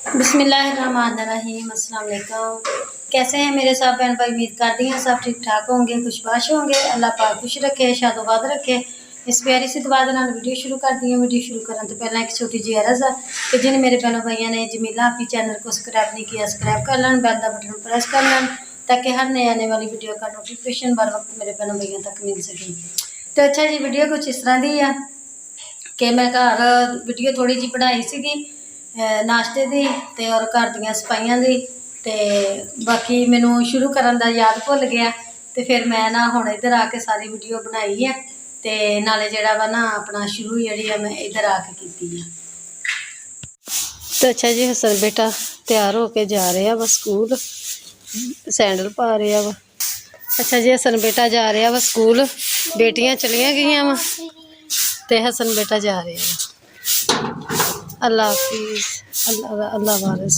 बिस्मिल्लाहिर्रहमानिर्रहीम, अस्सलाम वालेकुम। कैसे हैं मेरे सब बहन भाई? उम्मीद करती हैं सब ठीक ठाक होंगे, खुशबाश होंगे। अल्लाह पाक खुश रखे, शादोबाद रखे। इस प्यारी सी दुआ दे नाल वीडियो शुरू कर दी। वीडियो शुरू करने तो पहले एक छोटी जी अर्ज़ है कि जिन मेरे बहनों भाइयों ने जमीला आपकी चैनल को सब्सक्राइब नहीं किया, सब्सक्राइब कर लें, बेल का बटन प्रेस कर लें ताकि हर नए आने वाली वीडियो का नोटिफिकेशन बर वक्त मेरे बहनों भाइयों तक मिल सके। तो अच्छा जी, वीडियो कुछ इस तरह की है कि मैं घर वीडियो थोड़ी जी बनाई सी नाश्ते की ते और घर दियां सफाइयां दी ते बाकी मैनू शुरू करन दा याद भुल गया तो फिर मैं ना हुण इधर आके सारी वीडियो बनाई है ते नाले जिहड़ा वा ना अपना शुरू जिहड़ी है मैं इधर आके कीती है। तो अच्छा जी, हसन बेटा तैयार होके जा रहा वा स्कूल, सैंडल पा रहा वा। अच्छा जी, हसन बेटा जा रहा वा स्कूल, बेटियां चलिया गई वा ते हसन बेटा जा रहा वा। अल्लाह हाफिज़, अल्लाह वारिस,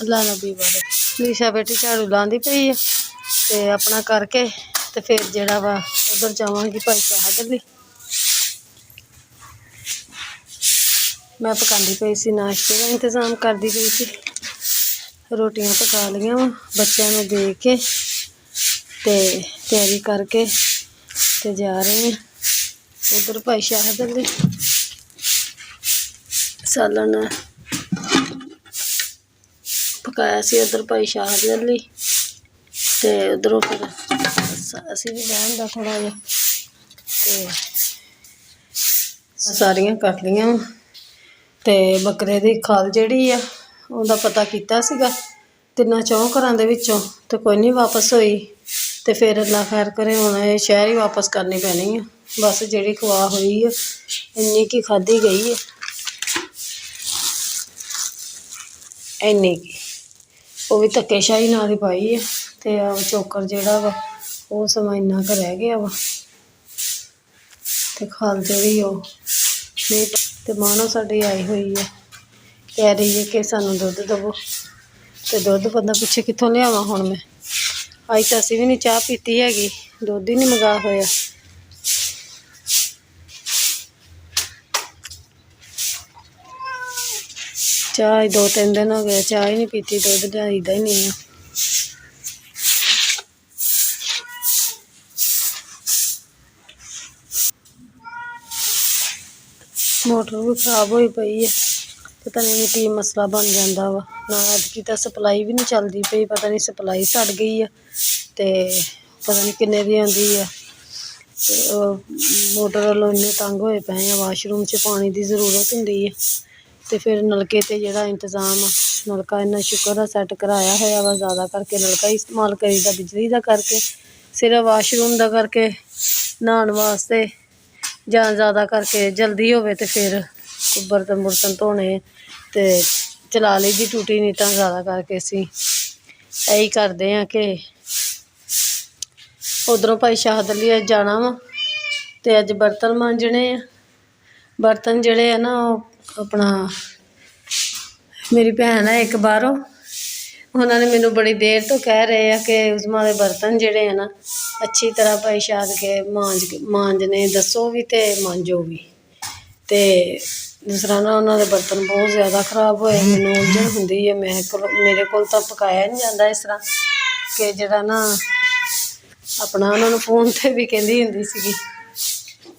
अल्लाह नबी वारिस। लीशा बेटी झाड़ू लाँदी पई है ते अपना करके ते फिर जिहड़ा वा उधर जावांगी भाई साहब दी। मैं पकांदी पई सी, नाश्ते का इंतज़ाम करदी पई सी। रोटियां पका लियां वा, बच्चों नूं दे के ते तैयारी करके ते जा रहे हैं उधर भाई साहब दी। सालन पकाया सी उधर भाई शाहद लई ते उधरों फिर असीं भी लैन दा थोड़ा जिहा ते सारियां कट लियां ते बकरे दी खल जिहड़ी आ उहदा पता कीता सीगा 3-4 घरां दे विचों ते कोई नहीं वापस होई ते फिर अल्लाह खैर करे हुण इह शहर ही वापस करनी पैनी है। बस जिहड़ी खवा होई है इन्नी की खाधी गई है, इन्नी की वो भी धक्केशाही नाल ही पाई है ते चोकर जिहड़ा वा वो समा इन्ना क रह गया वा ते खल जिहड़ी ओ ते मानो साडी आई हुई है, कह रही है कि सानू दुध दवो ते दुध बंदा पिछे कित्थों लियावां हुण मैं। अज तां असीं भी नहीं चाह पीती हैगी, दुध ही नहीं मंगा होया। चाह 2-3 दिन हो गए चाह ही नहीं पीती, दुध लियाईदा ही नहीं है। मोटर भी खराब हुई पई है, पता नहीं की मसला बन जाता वा ना। अजकी तो सप्लाई भी नहीं चलती पई, पता नहीं सप्लाई सड़ गई है ते पता नहीं किन्ने दी आंदी है। मोटर वालों इन्ने तंग होए पे हैं, वाशरूम च पानी की जरूरत होंदी है तो फिर नलके ते जिहड़ा इंतज़ाम नलका इन्ना शुक्र है सैट कराया होया वा, ज़्यादा करके नलका ही इस्तेमाल करीदा बिजली का करके, सिर्फ वाशरूम का करके नहाने वास्ते जां ज़्यादा करके जल्दी होवे तो फिर बर्तन बुर्तन धोने ते चला ली दी टूटी, नहीं तो ज़्यादा करके असीं यही करते हैं कि उधरों भाई शाहद लिए जाना वा ते अज बर्तन मांजने आ। बर्तन जिहड़े है ना अपना मेरी भैन है एक बाहरों, उन्होंने मैनू बड़ी देर तो कह रहे हैं कि उस्मा दे बर्तन जिहड़े है ना अच्छी तरह भाई शाहद के मांजने दसो भी ते मांजो भी। ते दूसरा ना उन्होंने बर्तन बहुत ज़्यादा खराब होए, मैनू उलझन हुंदी है, मेरे कोल तो पकाया नहीं जाता इस तरह कि जिहड़ा ना अपना उन्होंने फोन ते भी कहंदी हुंदी सीगी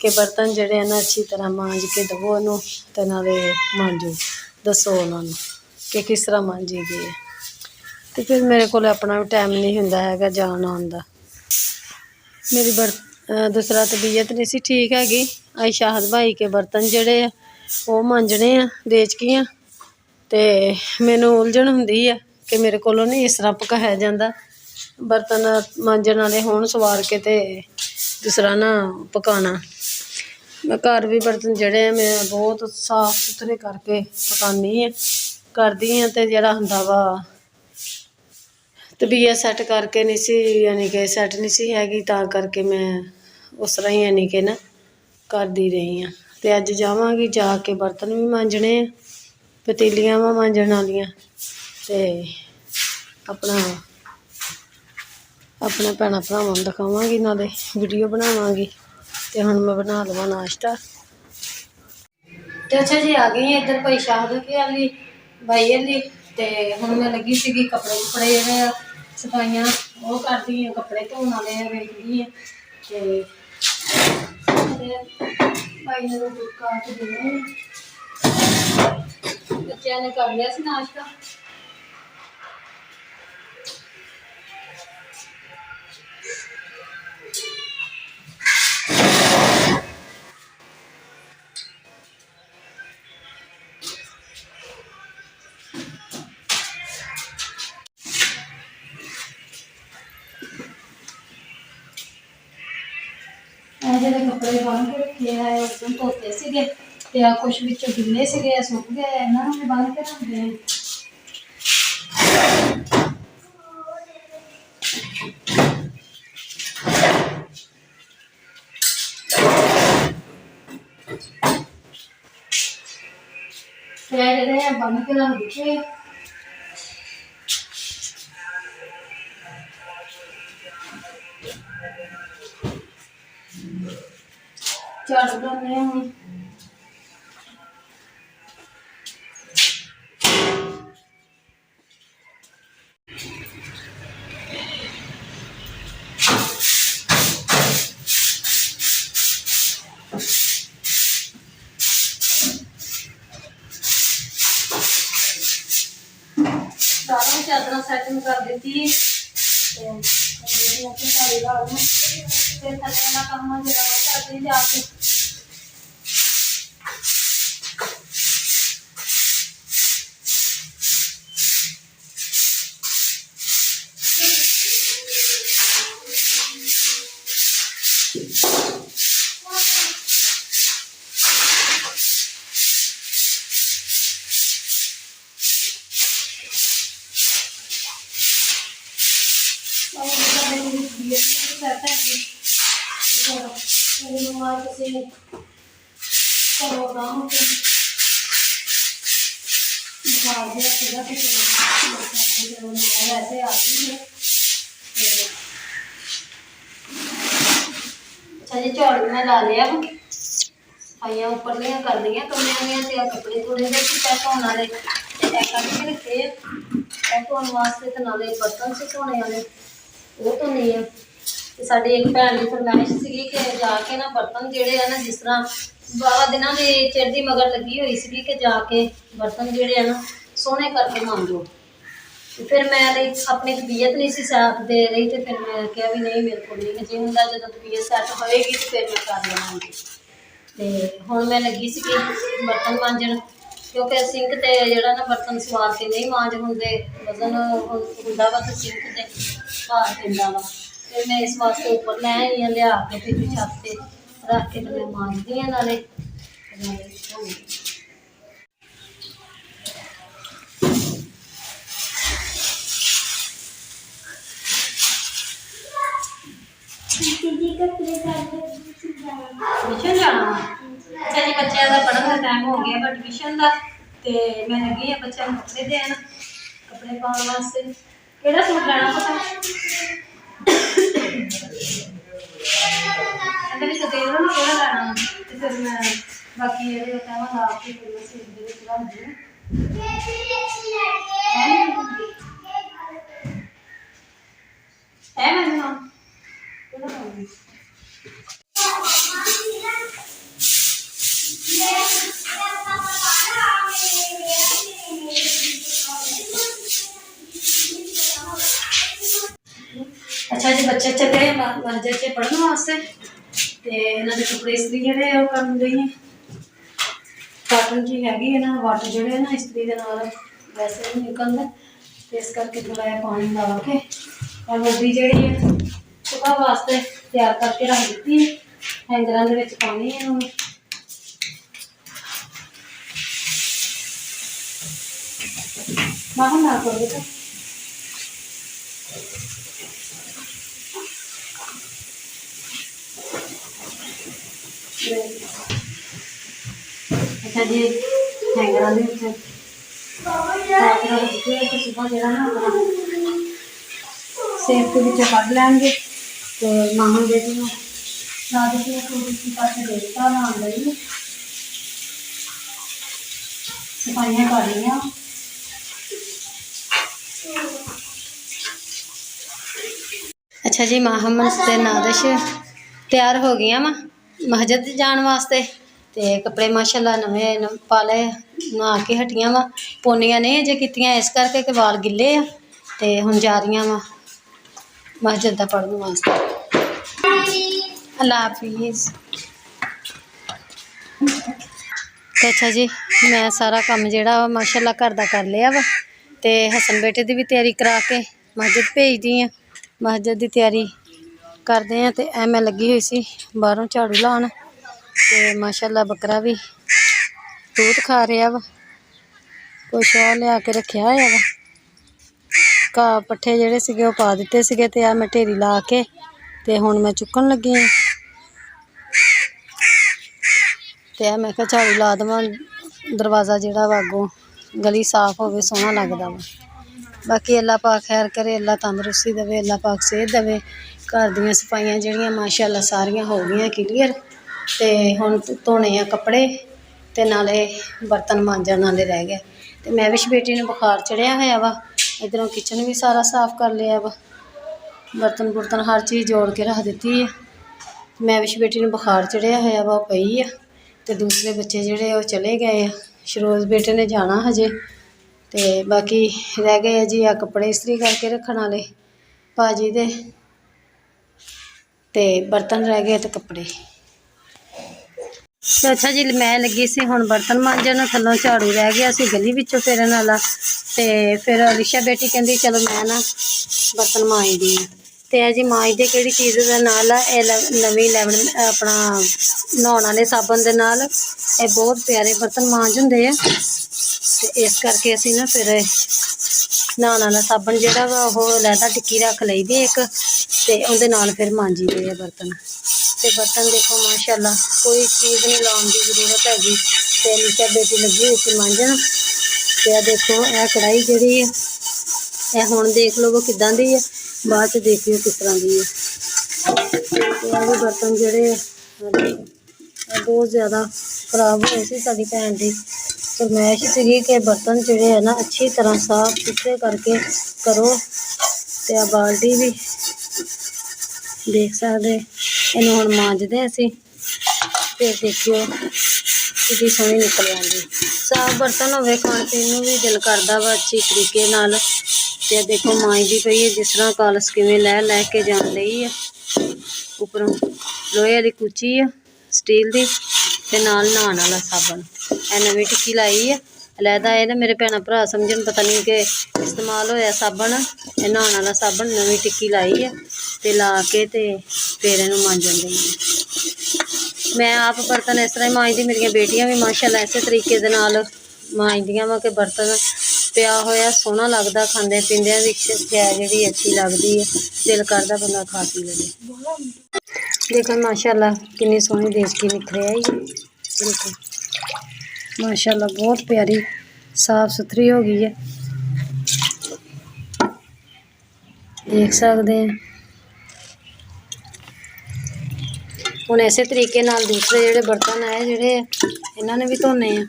कि बर्तन जिहड़े है ना अच्छी तरह मांज के दवो उन्होंने ते नाले मांजो, दसो उन्होंने कि किस तरह मांजी गई है। तो फिर मेरे को अपना भी टाइम नहीं हुंदा हैगा जान आउण दा। मेरी दूसरा तबीयत नहीं सी ठीक हैगी, अज शाहद भाई के बर्तन जिहड़े आ वो मांजने आ देचकियां ते मैनू उलझन हुंदी है कि मेरे कोलों नहीं इस तरह पकाया जाता। बर्तन मांजन वाले होण सवार के ते दूसरा ना पकाना। मैं घर भी बर्तन जिहड़े मैं बहुत साफ सुथरे करके पकानी है करदी हाँ ते जिहड़ा हुंदा वा तबीयत सैट करके नहीं सी, यानी कि सैट नहीं सी हैगी, तां करके मैं उस तरह ही यानी कि ना करदी रही हाँ। ते अज जावांगी जाके बर्तन भी मांजने, पतीलियां वा मांजन वालियां ते अपना अपने भैणां भरावां नूं दिखावांगी नाले वीडियो बनावांगी। ते हुण मैं बना लवां नाश्ता। ਤੇ ਅੱਛਾ ਜੀ ਆ ਗਈ ਇੱਧਰ ਭਾਈ ਸ਼ਾਹਦ ਕੇ ਵਾਲੀ ਬਾਈ ਵਾਲੀ। ਤੇ ਹੁਣ ਮੈਂ ਲੱਗੀ ਸੀਗੀ ਕੱਪੜੇ ਕੁਪੜੇ ਜਿਹੜੇ ਆ ਸਫਾਈਆਂ ਉਹ ਕਰਦੀ ਹਾਂ, ਕੱਪੜੇ ਧੋਣ ਵਾਲੇ ਆ ਵੇਖਦੀ ਹਾਂ। ਤੇ ਭਾਈ ਨੇ ਰੋਟੀ ਖਾ ਕੇ ਦੇਣੀ। ਬੱਚਿਆਂ ਨੇ ਕਰ ਲਿਆ ਸੀ ਨਾਸ਼ਤਾ। ਜਿਹੜੇ ਕੱਪੜੇ ਬੰਨ ਕੇ ਰੱਖੇ ਆ ਉਸ ਨੂੰ ਧੋਤੇ ਸੀਗੇ ਤੇ ਆ ਕੁਛ ਵਿੱਚੋਂ ਗਿੱਲੇ ਸੀਗੇ, ਸੁੱਕ ਗਏ, ਇਹਨਾਂ ਨੂੰ ਵੀ ਬੰਨ ਕੇ ਰੱਖਦੇ ਆ। ਤੇ ਜਿਹੜੇ ਆ ਬੰਨ ਕੇ ਰੱਖ ਦਿੱਤੇ। ਝਾੜੂ ਲਾਉਂਦੇ ਹਾਂ ਹੁਣ। सारा चादर सैटिंग कर दी साड़ी ला फिर थले का काम जो करती जाके। वैसे आ गई है। अच्छा जी झाड़ू मैं ला लिया सफाइयां उपर लिया कर दी कमरे दियाँ। कपड़े थोड़े जे धोने वाले कढ़ के रखे धोने वास्ते, तो नाले बर्तन से धोने वाले वो धोनी है। साड़ी एक भैन की फरमाइश सी कि जाके ना बर्तन जोड़े है ना, जिस तरह 12 दिनों की चिर की मगर लगी हुई सी कि जाके बर्तन जोड़े है ना सोहने करके मांजो। फिर मैं अपनी तबीयत नहीं सी साथ दे रही, तो फिर मैं क्या भी नहीं मेरे को नहीं जी होंगे, जो तबीयत सैट होएगी तो फिर मैं कर लवांगी। तो हुण मैं लगी सी बर्तन मांजन, क्योंकि सिंक ते जिहड़ा ना बर्तन सवार के नहीं मांज होंदे, वजन हुंदा वा ते सिंक ते भार पैंदा वा। फिर मैं इस वास्ते उपर लै आई हाँ लिया के, फिर छत ते रख के मैं मांजदी हाँ नाले ट्यूशन जाना। अच्छा जी बच्चों का पढ़ने का टाइम हो गया ट्यूशन का, तो मैं लगी है बच्चों को कपड़े देन, कपड़े पाने वास्ते। केड़ा सूट लेना पता तो दे दो ना केड़ा लेना, तो फिर मैं बाकी ये तैव ला के फिर मैं सीट दे रख दूँ। है मैं अच्छा जी बच्चे चले मर्जे च पढ़ने वास्ते, तो इन्होंने कपड़े इस्त्री जोड़े कर रही हैं। काटन जी हैगी है ना, वाटर जोड़े ना इस्त्री के नाल वैसे नहीं निकलते, तो इस करके थोड़ा जहा पानी ला के और वर्दी जी है सुबह वास्ते तैयार करके रख दी है। हैंगर के पानी है इन्होंने माहौल ना कर बेटा। अच्छा जी हैंगर सुबह जो ना सेफ के कढ़ लेंगे, तो मामू बेटी रात की थोड़ी सी पास देता नहाने लगी। सफाइयां कर लिया। अच्छा जी, मां हमन ते नादश तैयार हो गई वा मस्जिद जाने वास्ते। ते कपड़े माशाल्लाह नवे पा ले, नहा के हटियां वा, पोनियां नहीं अजे कीतियां इस करके कि वाल गिले आ। ते हुण जा रही वा मस्जिद दा पढ़ने वास्ते। अल्लाह हाफिज़। तो अच्छा जी, मैं सारा कम जिहड़ा माशाल्लाह घर दा कर लिया वा। ते हसन बेटे दी भी तैयारी करा के मस्जिद भेज दी आ। मस्जिद की तैयारी करते हैं। तो ऐ मैं लगी हुई सी बाहरों झाड़ू लान। ते माशाल्लाह बकरा भी दूध खा रहा वा, कुछ लिया के रखा होया वा। घाह पट्ठे जिहड़े सीगे पा दिते सीगे ते मैं ढेरी ला के ते हुण मैं चुकन लगी हाँ। ते मैं क्या झाड़ू ला देवां, दरवाज़ा जिहड़ा वा अगों गली साफ होवे, सोहना लगदा वा। बाकी अल्लाह पाक खैर करे, अल्लाह तंदरुस्ती देवे, अल्लाह पाक सेहत देवे। घर दियां सफाइयां जिहड़ियां माशाल्लाह सारियां हो गई क्लीयर। ते हुण धोने आ कपड़े ते नाले बर्तन मांजन नाले रह गए। ते मैं विश बेटी नूं बुखार चढ़िया होया वा। इधरों किचन भी सारा साफ कर लिया वा, बर्तन बुर्तन हर चीज़ जोड़ के रख दित्ती है। मैं विश बेटी नूं बुखार चढ़िया होया वा, पई आ। ते दूसरे बच्चे जिहड़े ओह चले गए आ। शरोज बेटे ने जाना हजे। ते बाकी रह गए जी आ कपड़े इस्त्री करके रखने वाले भाजी दे, ते बर्तन रह गए ते कपड़े। तो अच्छा जी, मैं लगी सी हुण बर्तन मांजन, थल्लों झाड़ू रह गया सी गली विचों फेरन वाला। ते फिर अलिशा बेटी कहंदी चलो मैं ना बर्तन मांजदी आं। ते जी मांजदे किहड़ी चीज़ दे नाल आ, नवीं लैमन अपना नहाउण वाले साबन दे नाल। ये बहुत प्यारे बर्तन मांज हुंदे आ। ते इस करके असीं ना फिर नहाउण वाला साबन जिहड़ा वा ओह लैदा टिक्की रख लईदी इक, ते उहदे नाल फिर मांजी दे आ बर्तन। ते बर्तन देखो माशाल्लाह कोई चीज़ नहीं लाउण दी जरूरत हैगी। ते अलिशा बेटी लगी हुई सी मांजन। ते देखो यह कढ़ाई जिहड़ी है यह हुण देख लो वो किदां दी है, बाद च देखियो किस तरह की है। यह भी बर्तन जिहड़े बहुत ज़्यादा खराब होए सी साडी भैन दी फरमाइश सीगी कि बर्तन जिहड़े है ना अच्छी तरह साफ सुथरे करके करो। ते आ बाल्टी भी देख सकते, इन्हूं हुण मांजदे असीं। फिर देखियो कितनी सोहनी निकल आंदी। साफ बर्तन होवे खाण पीण नूं भी दिल करदा वा अच्छी तरीके नाल। ते देखो मांजदी पई है जिस तरह कालस किवें लै के जान लई है। उपरों लोहे वाली कूची है स्टील दी, ते नाल नहाउण वाला साबन। ए नवीं टिक्की लाई है अलहदा। ये ना मेरे भैन भरा समझन पता नहीं कि इस्तेमाल होया साबन, ये नहाउण वाला साबन नवीं टिक्की लाई है। ते ला के ते फिर इहनूं मांजन लई है। मैं आप बर्तन इस तरह ही मांजदी, मेरियां बेटियां भी माशाल्लाह इसे तरीके दे नाल मांजदियां वा कि बर्तन पिया होया सोहना लगदा, खांदे पींदे भी शै जिहड़ी अच्छी लगदी है, दिल करदा बंदा खा पी लवे। देखो माशाल्लाह कितनी सोहनी देचकी निखरे आई है। देखो माशाल्लाह बहुत प्यारी साफ सुथरी हो गई है, देख सकते हैं। हुण इसे तरीके नाल दूसरे जिहड़े बर्तन है जिहड़े इन्हां ने भी धोने आ।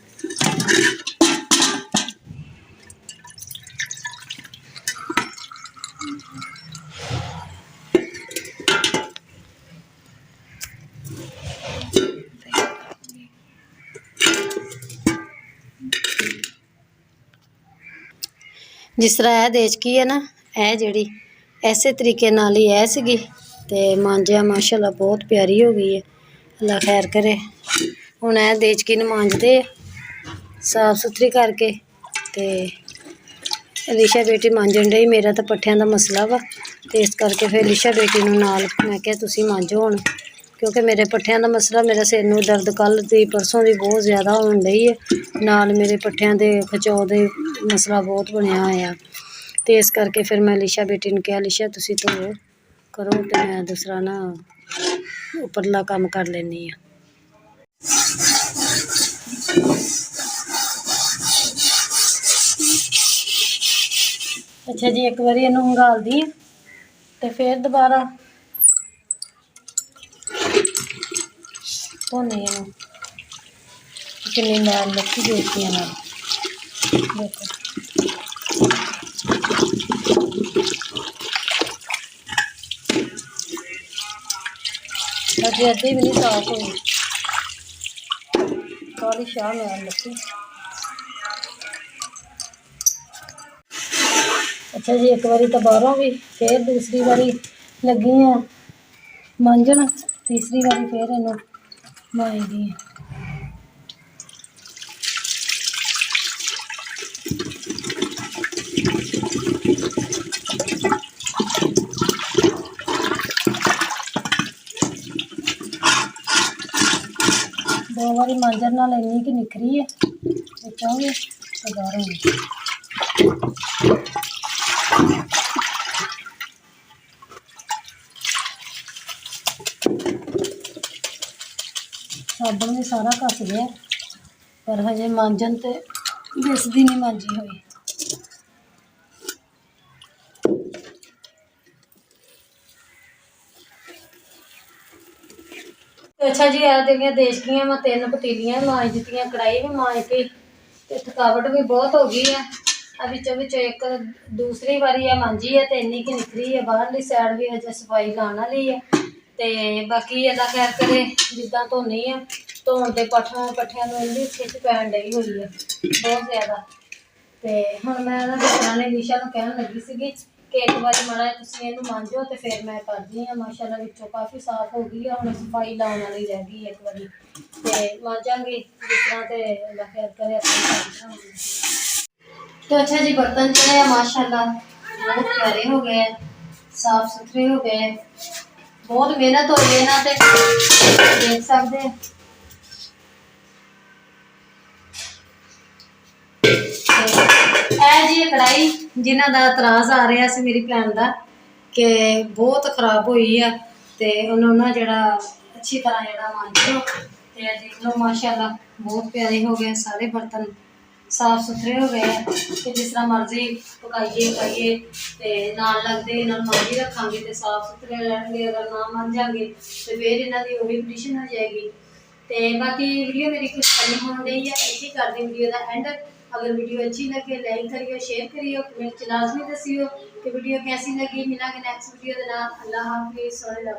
जिस तरह यह देचकी है ना, यह जिहड़ी इसे तरीके नाल ही है सीगी। ते मांजिया माशाल्लाह बहुत प्यारी हो गई है, अल्लाह खैर करे। हुण यह देचकी नूं मांजदे साफ सुथरी करके। ते अलिशा बेटी मांजन डई, मेरा तो पट्ठियां दा मसला वा, ते इस करके फिर अलिशा बेटी नूं नाल मैं कहा तुसीं मांजो हुण, क्योंकि मेरे पट्ठियां दा मसला, मेरे सिर नूं दर्द कल दी परसों दी बहुत ज़्यादा होण डई है, नाल मेरे पट्ठियां दे खचौ दे मसला बहुत बनिया होया। ते इस करके फिर मैं अलिशा बेटी नूं कहा अलिशा तुसीं धो करो ते मैं दूसरा ना उपरला काम कर लैनी आ। अच्छा जी, एक बारी इहनूं हंगाल दी ते फिर दोबारा धोने इहनूं, किन्नी मैल लथी देचकियां नाल। देखो अजे अद्धी भी नहीं साफ हुई, काली शाह मैल लगी। अच्छा जी, एक बारी तो बाहरों भी, फिर दूसरी बारी लगी है मांजन, तीसरी बारी फिर इन्हू मांजदी है। दो बारी मांजन नाल इन्नी कि निखरी है विचों भी ते बाहरों भी। साबुन भी सारा घस गया, पर हजे मांजन ते दिसदी नहीं मांजी हुई। अच्छा जी, आ तेरियां देशकियां मैं 3 पतीलियां मांज दित्तियां, कढ़ाई भी मांजती ते थकावट भी बहुत हो गई है। अब विचों विच एक दूसरी बारी है मांजी है तो इन्नी कि निखरी है। बाहरली साइड भी हजे सफाई लाने वाली है ते बाकी अल्लाह खैर करे, जिद्दां धोनी है धोन के पट्ठियां नूं इन्नी खिच पैन डई हुई है बहुत ज़्यादा। तो हुण मैं दसना ने निशा नूं कहण लगी सीगी कि एक बार माड़ा तुसीं इहनूं मांजो तो फिर मैं करदी हाँ। माशाअल्लाह विचों काफ़ी साफ हो गई है, हुण सफाई लाउण वाली रह गई एक बारी ते मांजांगी जिस तरह ते अल्लाह खैर करे अपने। तो अच्छा जी, बर्तन जो है माशाअल्लाह बहुत प्यारे हो गए, साफ सुथरे हो गए, बहुत मेहनत हो गई ना, देख सकते हैं। जी कढ़ाई जिन्हों का इतराज़ आ रहा से मेरी भैन का कि बहुत खराब हुई है, तो उन्होंने जरा अच्छी तरह जरा मांजो तो देख लो माशाअल्लाह बहुत प्यारे हो गए, सारे बर्तन साफ सुथरे हो गए कि जिस तरह मर्जी पकाइए खाइए तो नाल लगते इन्होंने मांजी रखा तो साफ सुथरे रहेंगे। अगर ना मांजांगे तो फिर इन्हों की वही कंडीशन हो जाएगी। तो बाकी वीडियो मेरी कुछ फनी हो रही है, इसी कर दी वीडियो का एंड। अगर वीडियो अच्छी लगे लाइक करियो, शेयर करियो, कमेंट च लाजमी दसियो कि वीडियो कैसी लगी। मिलांगे नेक्स्ट वीडियो के नाम। अल्लाह हाफिज़, सोने लग